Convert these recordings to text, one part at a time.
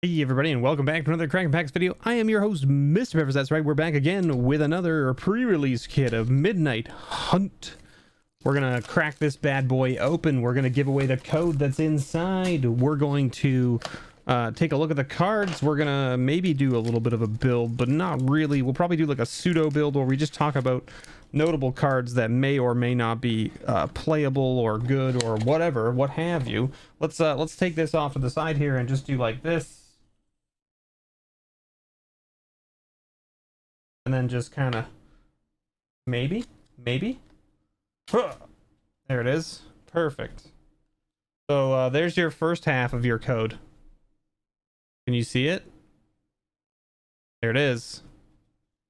Hey everybody, and welcome back to another Kraken Packs video. I am your host, MrBevers. That's right, we're back again with another pre-release kit of Midnight Hunt. We're gonna crack this bad boy open. We're gonna give away the code that's inside. We're going to take a look at the cards. We're gonna maybe do a little bit of a build, but not really. We'll probably do like a pseudo build where we just talk about notable cards that may or may not be playable or good or whatever, what have you. Let's take this off to the side here and just do like this. And then just kind of maybe there it is. Perfect. So there's your first half of your code. Can you see it? There it is.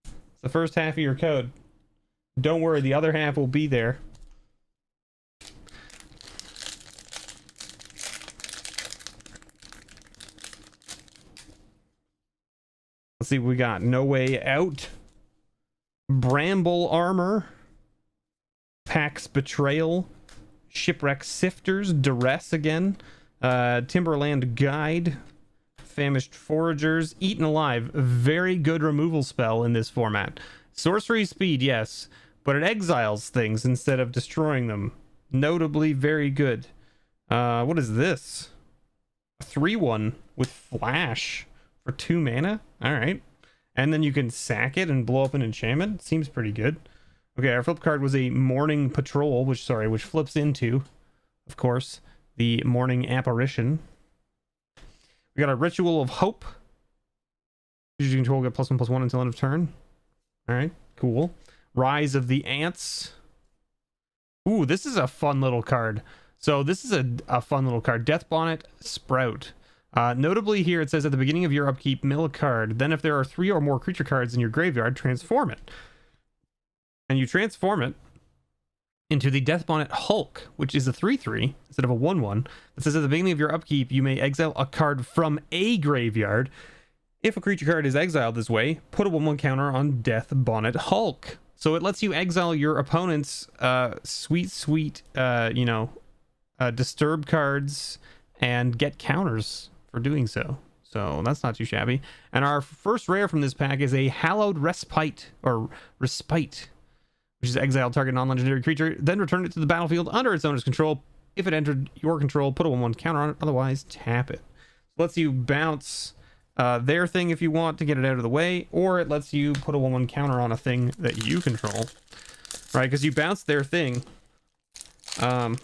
It's the first half of your code. Don't worry, the other half will be there. Let's see what we got. No Way Out, Bramble Armor, Pax Betrayal, Shipwreck Sifters, Duress again, Timberland Guide, Famished Foragers, Eaten Alive. Very good removal spell in this format. Sorcery speed, yes, but it exiles things instead of destroying them. Notably very good. What is this? A 3/1 with Flash for 2 mana? Alright. And then you can sack it and blow up an enchantment. Seems pretty good. Okay, our flip card was a Morning Patrol, which flips into, of course, the Morning Apparition. We got a Ritual of Hope. You control, get +1/+1 until end of turn. Alright, cool. Rise of the Ants. Ooh, this is a fun little card. So this is a fun little card. Death Bonnet Sprout. Notably here it says at the beginning of your upkeep, mill a card. Then if there are 3 or more creature cards in your graveyard, transform it. And you transform it into the Death Bonnet Hulk, which is a 3/3 instead of a 1/1. It says at the beginning of your upkeep, you may exile a card from a graveyard. If a creature card is exiled this way, put a 1/1 counter on Death Bonnet Hulk. So it lets you exile your opponent's sweet disturb cards and get counters for doing so. So that's not too shabby. And our first rare from this pack is a Hallowed Respite, or Respite, which is exile target non-legendary creature, then return it to the battlefield under its owner's control. If it entered your control, put a 1/1 counter on it, otherwise tap it. It lets you bounce their thing if you want to get it out of the way, or it lets you put a 1/1 counter on a thing that you control, right? Because you bounce their thing, and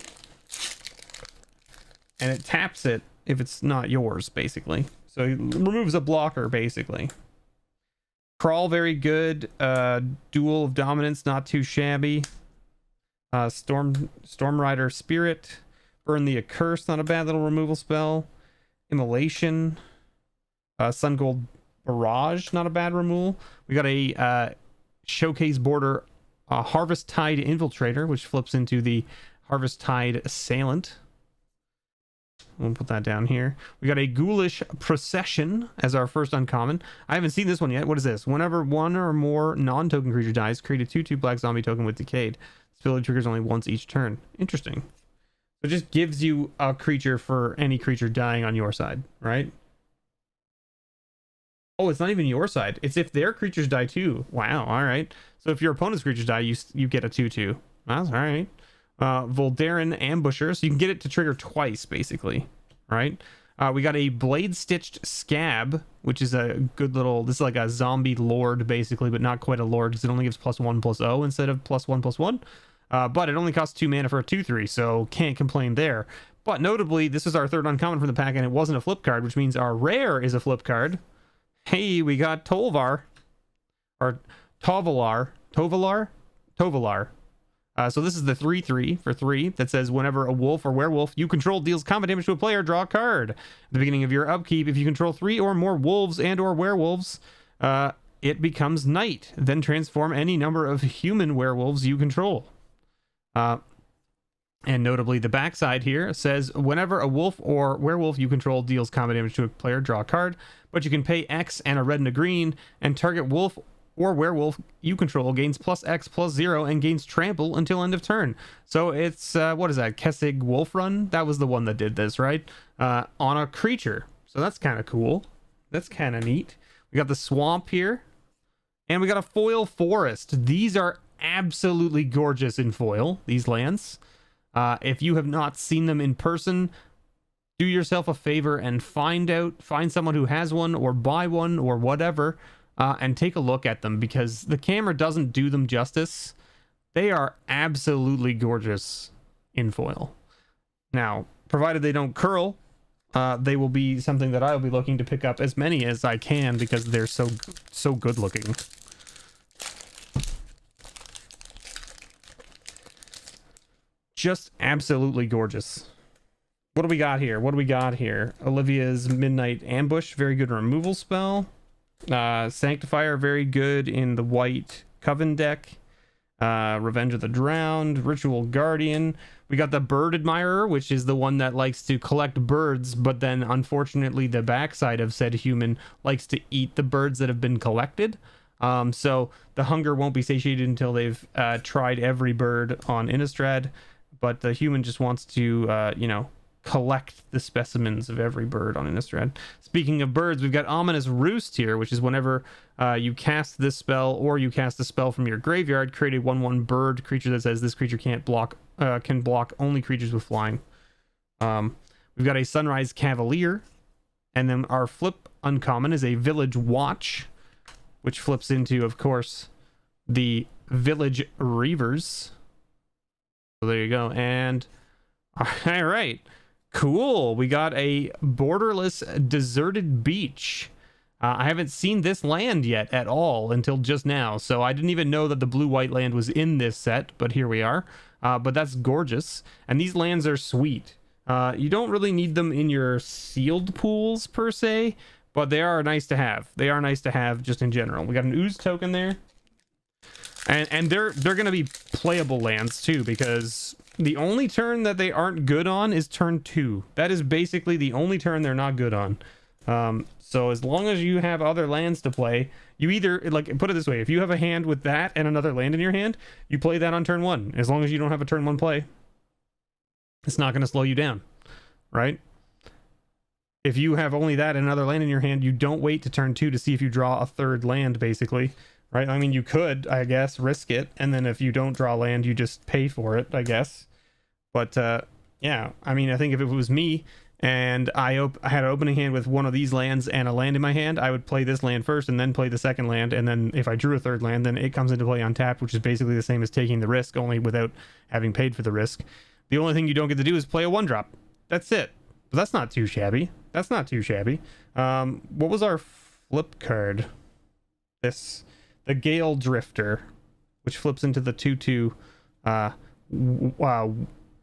it taps it if it's not yours, basically. So it removes a blocker, basically. Crawl, very good. Duel of Dominance, not too shabby. Storm Rider Spirit. Burn the Accursed, not a bad little removal spell. Immolation. Sun Gold Barrage, not a bad removal. We got a Showcase Border Harvest Tide Infiltrator, which flips into the Harvest Tide Assailant. We'll put that down here. We got a Ghoulish Procession as our first uncommon. I haven't seen this one yet. What is this? Whenever one or more non-token creature dies, create a 2/2 black zombie token with Decayed. This ability triggers only once each turn. Interesting. So it just gives you a creature for any creature dying on your side, right? Oh, it's not even your side. It's if their creatures die too. Wow, alright. So if your opponent's creatures die, you get a 2/2. That's alright. Voldaren Ambusher, so you can get it to trigger twice, basically, right? We got a Blade Stitched Scab, which is a good little, this is like a zombie lord, basically, but not quite a lord, because it only gives +1/+0 instead of +1/+1. But it only costs 2 mana for a 2/3, so can't complain there. But notably, this is our third uncommon from the pack, and it wasn't a flip card, which means our rare is a flip card. Hey, we got Tovar, or Tovalar. So this is the 3/3 for 3 that says whenever a wolf or werewolf you control deals combat damage to a player, draw a card. At the beginning of your upkeep, if you control 3 or more wolves and or werewolves, it becomes night. Then transform any number of human werewolves you control. And notably, the backside here says whenever a wolf or werewolf you control deals combat damage to a player, draw a card. But you can pay X and a red and a green, and target wolf or werewolf you control gains +X/+0 and gains trample until end of turn. So it's what is that, Kessig Wolf Run? That was the one that did this, right? On a creature. So that's kind of cool. That's kind of neat. We got the swamp here. And we got a foil forest. These are absolutely gorgeous in foil, these lands. If you have not seen them in person, do yourself a favor and find someone who has one or buy one or whatever, and take a look at them, because the camera doesn't do them justice. They are absolutely gorgeous in foil. Now, provided they don't curl, they will be something that I'll be looking to pick up as many as I can, because they're so good looking. Just absolutely gorgeous. What do we got here? Olivia's Midnight Ambush, very good removal spell. Sanctifier, very good in the white Coven deck. Revenge of the Drowned, Ritual Guardian. We got the Bird Admirer, which is the one that likes to collect birds, but then unfortunately the backside of said human likes to eat the birds that have been collected. So the hunger won't be satiated until they've tried every bird on Innistrad, but the human just wants to, collect the specimens of every bird on Innistrad. Speaking of birds, we've got Ominous Roost here, which is whenever you cast this spell or you cast a spell from your graveyard, create a 1/1 bird creature that says this creature can block only creatures with flying. We've got a Sunrise Cavalier, and then our flip uncommon is a Village Watch, which flips into, of course, the Village Reavers. So there you go. And all right, cool. We got a Borderless Deserted Beach. I haven't seen this land yet at all until just now, so I didn't even know that the blue-white land was in this set, but here we are. But that's gorgeous, and these lands are sweet. You don't really need them in your sealed pools per se, but they are nice to have. They are nice to have just in general. We got an Ooze token there. And they're going to be playable lands too, because the only turn that they aren't good on is turn 2. That is basically the only turn they're not good on. So as long as you have other lands to play, you either, like, put it this way, if you have a hand with that and another land in your hand, you play that on turn 1. As long as you don't have a turn 1 play, it's not going to slow you down, right? If you have only that and another land in your hand, you don't wait to turn 2 to see if you draw a third land, basically. Right? I mean, you could, I guess, risk it, and then if you don't draw land, you just pay for it, I guess. But, yeah, I mean, I think if it was me, and I had an opening hand with one of these lands and a land in my hand, I would play this land first, and then play the second land, and then if I drew a third land, then it comes into play untapped, which is basically the same as taking the risk, only without having paid for the risk. The only thing you don't get to do is play a 1-drop. That's it. But that's not too shabby. What was our flip card? The Gale Drifter, which flips into the 2/2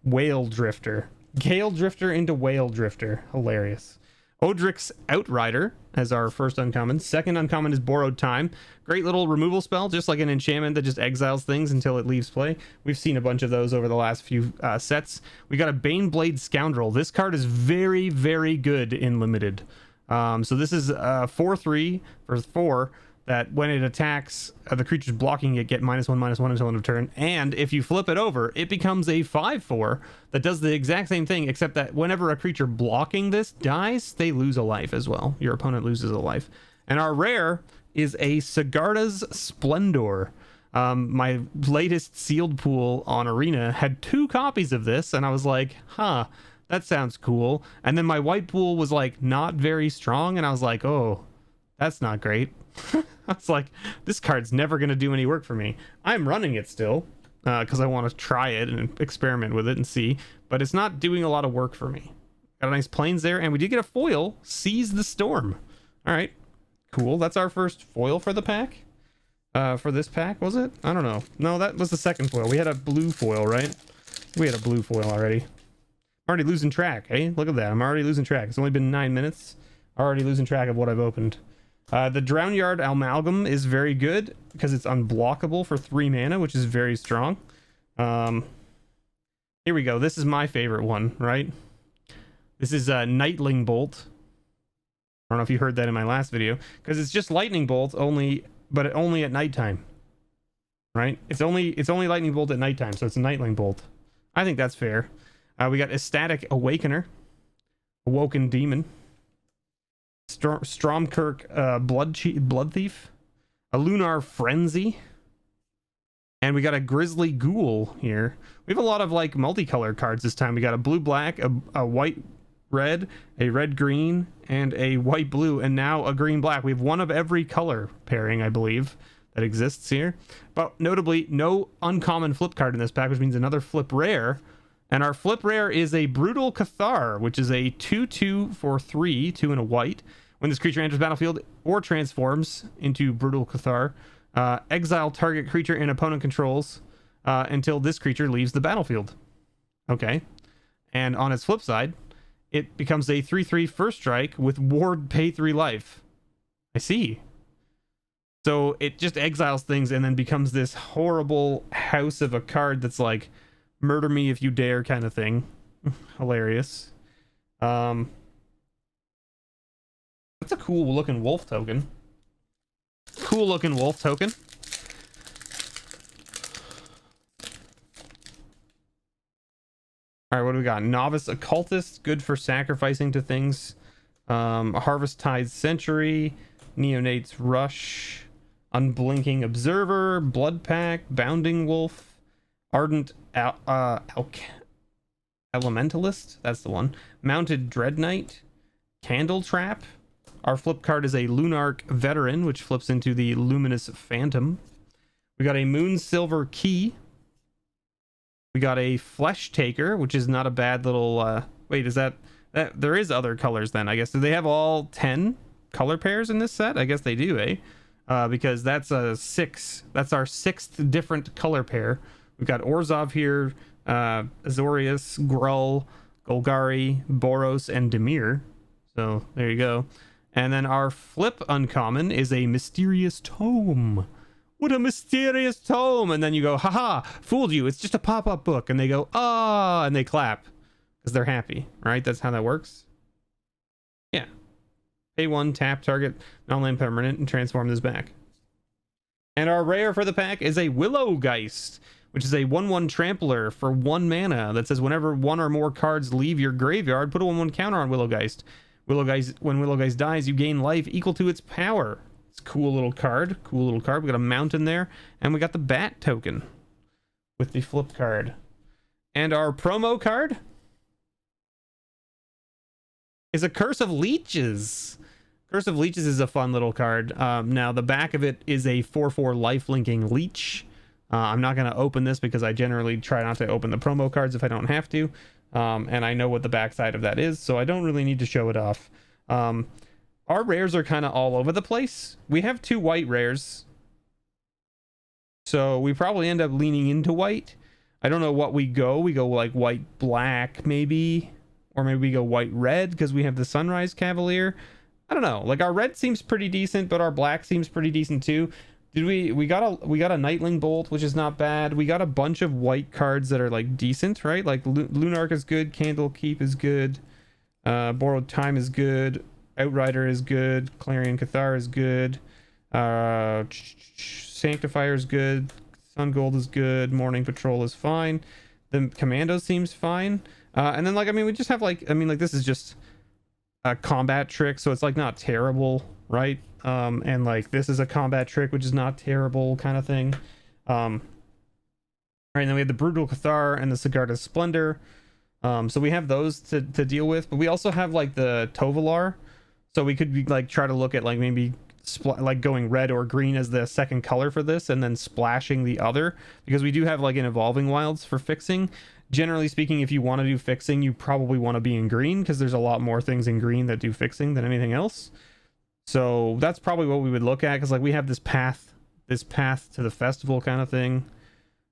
Whale Drifter. Gale Drifter into Whale Drifter. Hilarious. Odric's Outrider as our first uncommon. Second uncommon is Borrowed Time. Great little removal spell, just like an enchantment that just exiles things until it leaves play. We've seen a bunch of those over the last few sets. We got a Baneblade Scoundrel. This card is very, very good in Limited. So this is 4/3 for 4. That when it attacks, the creatures blocking it get -1/-1 until end of turn. And if you flip it over, it becomes a 5/4 that does the exact same thing, except that whenever a creature blocking this dies, they lose a life as well. Your opponent loses a life. And our rare is a Sigarda's Splendor. My latest sealed pool on Arena had 2 copies of this, and I was like, huh, that sounds cool. And then my white pool was like not very strong, and I was like, oh, that's not great. I was like, this card's never going to do any work for me. I'm running it still because I want to try it and experiment with it and see, but it's not doing a lot of work for me. Got a nice plains there, and we did get a foil, Seize the Storm. All right, cool. That's our first foil for the pack. For this pack, was it? I don't know. No, that was the second foil. We had a blue foil, right? We had a blue foil already. I'm already losing track, eh? Look at that. I'm already losing track. It's only been 9 minutes. Already losing track of what I've opened. The Drownyard Amalgam is very good because it's unblockable for 3 mana, which is very strong. Here we go. This is my favorite one, right? This is Nightling Bolt. I don't know if you heard that in my last video, because it's just Lightning Bolt only, but only at nighttime, right? It's only Lightning Bolt at nighttime, so it's a Nightling Bolt. I think that's fair. We got Ecstatic Awakener, Awoken Demon. Stromkirk Blood Thief, a Lunar Frenzy, and we got a Grizzly Ghoul here. We have a lot of like multicolored cards this time. We got a blue black, a white red, a red green, and a white blue, and now a green black. We have one of every color pairing, I believe, that exists here. But notably, no uncommon flip card in this pack, which means another flip rare. And our flip rare is a Brutal Cathar, which is a 2/2 for 3, 2 and a white. When this creature enters battlefield or transforms into Brutal Cathar, exile target creature and opponent controls until this creature leaves the battlefield. Okay. And on its flip side, it becomes a 3/3 first strike with ward, pay 3 life. I see. So it just exiles things and then becomes this horrible house of a card that's like, murder me if you dare kind of thing. Hilarious. That's a cool looking wolf token. Cool looking wolf token. All right, what do we got? Novice Occultist, good for sacrificing to things. Harvest Tide Century, Neonate's Rush, Unblinking Observer, Blood Pack, Bounding Wolf, Ardent Elementalist, that's the one. Mounted Dread Knight, Candle Trap. Our flip card is a Lunarch Veteran, which flips into the Luminous Phantom. We got a Moon Silver Key. We got a Flesh Taker, which is not a bad little wait, is that there is other colors then, I guess. Do they have all 10 color pairs in this set? I guess they do, eh? Because that's a 6. That's our 6th different color pair. We've got Orzhov here, Azorius, Gruul, Golgari, Boros, and Dimir. So there you go. And then our flip uncommon is a Mysterious Tome. What a mysterious tome! And then you go, haha, fooled you. It's just a pop-up book. And they go, ah, and they clap because they're happy, right? That's how that works. Yeah. Pay 1, tap, target, non-land permanent, and transform this back. And our rare for the pack is a Willowgeist, which is a 1/1 trampler for 1 mana that says whenever 1 or more cards leave your graveyard, put a 1/1 counter on Willowgeist. When Willowgeist dies, you gain life equal to its power. It's a cool little card. Cool little card. We got a mountain there, and we got the bat token with the flip card. And our promo card is a Curse of Leeches. Curse of Leeches is a fun little card. Now the back of it is a 4/4 life linking leech. I'm not going to open this because I generally try not to open the promo cards if I don't have to. And I know what the backside of that is, so I don't really need to show it off. Our rares are kind of all over the place. We have 2 white rares, so we probably end up leaning into white. I don't know what we go. We go like white black maybe, or maybe we go white red because we have the Sunrise Cavalier. I don't know. Like our red seems pretty decent, but our black seems pretty decent too. Did we got a Nightling Bolt, which is not bad. We got a bunch of white cards that are like decent, right? Like Lunarch is good, Candlekeep is good, Borrowed Time is good, Outrider is good, Clarion Cathar is good, Sanctifier is good, Sun Gold is good, Morning Patrol is fine, the Commando seems fine, and then like I mean we just have like this is just a combat trick, so it's like not terrible, right? And like this is a combat trick which is not terrible kind of thing. All right, and then we have the Brutal Cathar and the Sigarda's Splendor, so we have those to deal with, but we also have like the Tovolar. So we could be like try to look at like maybe like going red or green as the second color for this and then splashing the other, because we do have like an Evolving Wilds for fixing. Generally speaking, if you want to do fixing, you probably want to be in green because there's a lot more things in green that do fixing than anything else. So that's probably what we would look at, because like we have this path to the festival kind of thing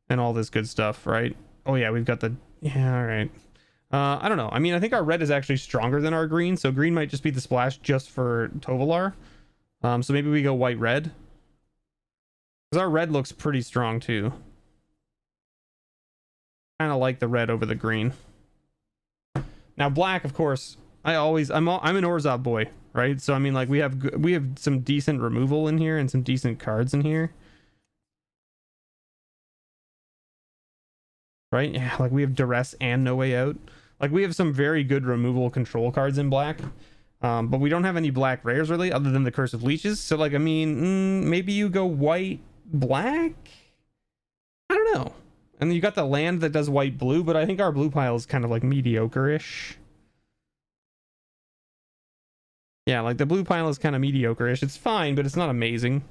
and all this good stuff, right? Oh yeah, we've got the all right. I don't know. I mean, I think our red is actually stronger than our green, so green might just be the splash just for Tovolar. So maybe we go white red, because our red looks pretty strong too. Kind of like the red over the green. Now black, of course, I'm an Orzhov boy, right? So I mean, like we have some decent removal in here and some decent cards in here, right? Yeah, like we have Duress and No Way Out. Like we have some very good removal control cards in black. But we don't have any black rares really, other than the Curse of Leeches. So, like, I mean, maybe you go white, black? I don't know. And you got the land that does white, blue, but I think our blue pile is kind of like mediocre-ish. Yeah, like the blue pile is kind of mediocre-ish. It's fine, but it's not amazing.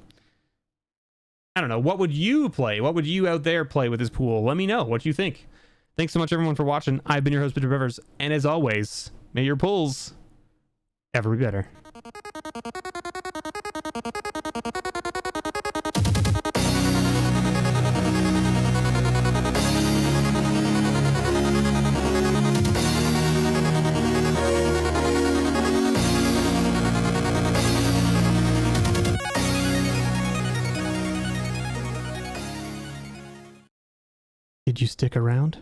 I don't know. What would you play? What would you out there play with this pool? Let me know what you think. Thanks so much, everyone, for watching. I've been your host, MrBevers, and as always, may your pulls ever be better. Did you stick around?